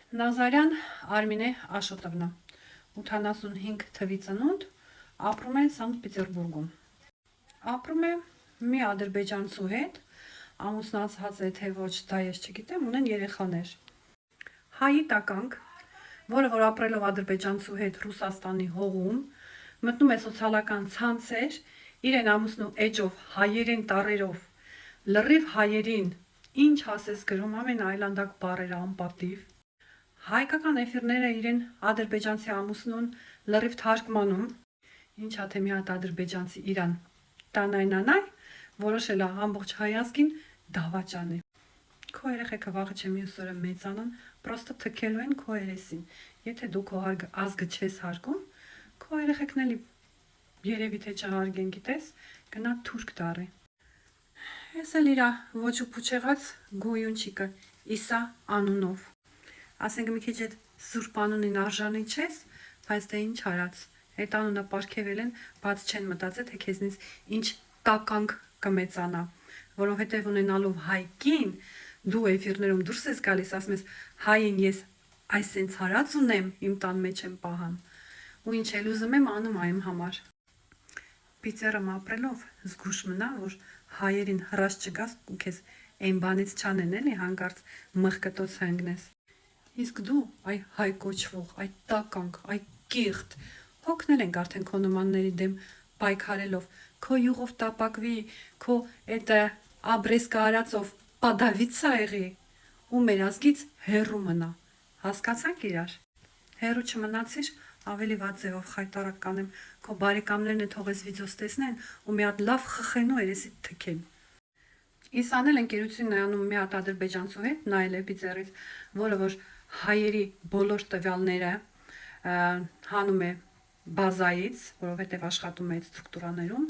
Նազարյան Արմինե Աշոտովնա 85 թվի ծնունդ, ապրում է Սանկտ Պետերբուրգում։ Ապրում է մի ադրբեջանցու հետ, ամուսնացած է թե ոչ, դա ես չգիտեմ, ունեն երեխաներ։ Հայի տականք, որը որ ապրելով ադրբեջանցու հետ Ռուսաստանի հողում, մտնում է սոցիալական ցանցեր, իրեն ամուսնու էջով, հայերեն տառերով, լրիվ հայերին, ինչ ասես գրում, ամեն այլանդակ բառերը անպատիվ։ Հայկական էֆիրները իրեն ադրբեջանցի ամուսնուն լրիվ թարգմանում, ինչա թե մի հատ ադրբեջանցի իրան տանայնանայ, որոշել է ամբողջ հայազգին դավաճանի։ Քո երեխեքը վաղը չէ մյուս օրը մեծանան, պրոստը թքելու են քո երեսին։ Եթե դու քո ազգը չես հարգում, քո երեխեքն էլի երևի թե չհարգեն, գիտես, գնա թուրք դառի։ Ես էլ իրա ոչ ու փուչեղած գոյունչիկը Իսա անունով։ Ասենք մի քիչ այդ սուրբ անունին արժանի չես, բայց դե ինչ արած, այդ անունը պարգևել են, բաց չեն մտածել, թե քեզնից ինչ տականք կմեծանա, որովհետև ունենալով հայկին, դու էֆիրներում դուրս ես գալիս, ասում ես հային ես այսենց հարած ունեմ, իմ տան մեջ եմ պահամ, ու ինչ էլ ուզում եմ անում այմ համար։ Պիծերում ապրելով զգուշ մնա, որ հայերին հրաշ չգաս ու քեզ այն բանից չանեն էլի հանկարծ մղկտոց հանգնես։ Իսկ դու այ հայ կոչվող, այ տականք, այ կիղտ, հոգնել ենք արդեն քո նմանների դեմ պայքարելով, քո յուղով տապակվի, քո այդ աբրեսկա արածով պադավիցա եղի ու մեր ազգից հեռու մնա, հասկացանք իրար, հեռու չմնացիր, ավելի վատ ձևով խայտարակ կանեմ, քո բարեկամներն է թողես վիդեոս տեսնեն ու մի հատ լավ խխեն ու երեսիդ թքեն։ Իսան էլ ընկերություն է անում մի հատ ադրբեջանցու հետ, նայել է պիծերից, որը որ հայերի բոլոր տվյալները հանում է բազայից, որովհետև աշխատում է այդ ստրուկտուրաներում,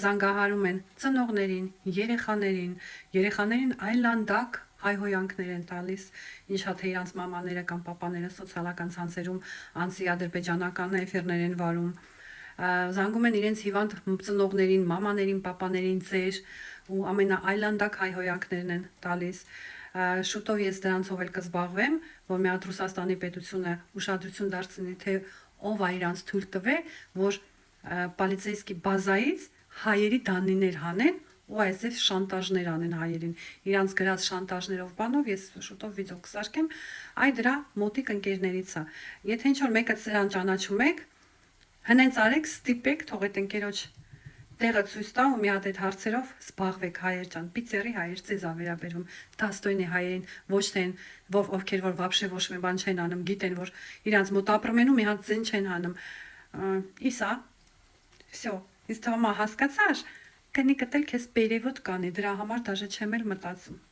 զանգահարում են ծնողներին, երեխաներին այլանդակ հայհոյանքներ են տալիս, ինչա թե իրանց մամաները կամ պապաները սոցիալական ցանցերում անցի ադրբեջանական էֆիրներ են վարում, զանգում են իրենց հիվանդ ծնողներին, մամաներին, պապաներին ծեր ու ամենաայլանդակ հայհոյանքներն են տալիս։ Շուտով ես դրանցով էլ կզբաղվեմ, որ մի հատ Ռուսաստանի պետությունը ուշադրություն դարձնի, թե ով է իրանց թույլ տվե, որ պոլիցեյսկի բազայից հայերի դանիներ հանեն ու այսպես շանտաժներ անեն հայերին։ Իրանց գրած շանտաժներով բանով ես շուտով վիդեո կսարքեմ, այ դրա մոտիկ ընկերներից է։ Եթե ինչ-որ մեկը սրան ճանաչում եք, հնենց արեք, ստիպեք, թող այդ ընկերոջ տեղը ցույց տա ու մի հատ այդ հարցերով զբաղվեք, հայեր ջան, պիծերի հայեր ձեզ ա վերաբերվում, դաստոյնի հայերին, ոչ թե ովքեր որ վաբշե ոչ մի բան չեն անում, գիտեն, որ իրանց մոտ ապրում են ու մի հատ զեն չեն անում։ Իսա, всё, իսկ թվում է հասկացար, կնի կտել քեզ պերևոտ կանի, դրա համար դաժե չեմ էլ մտածում։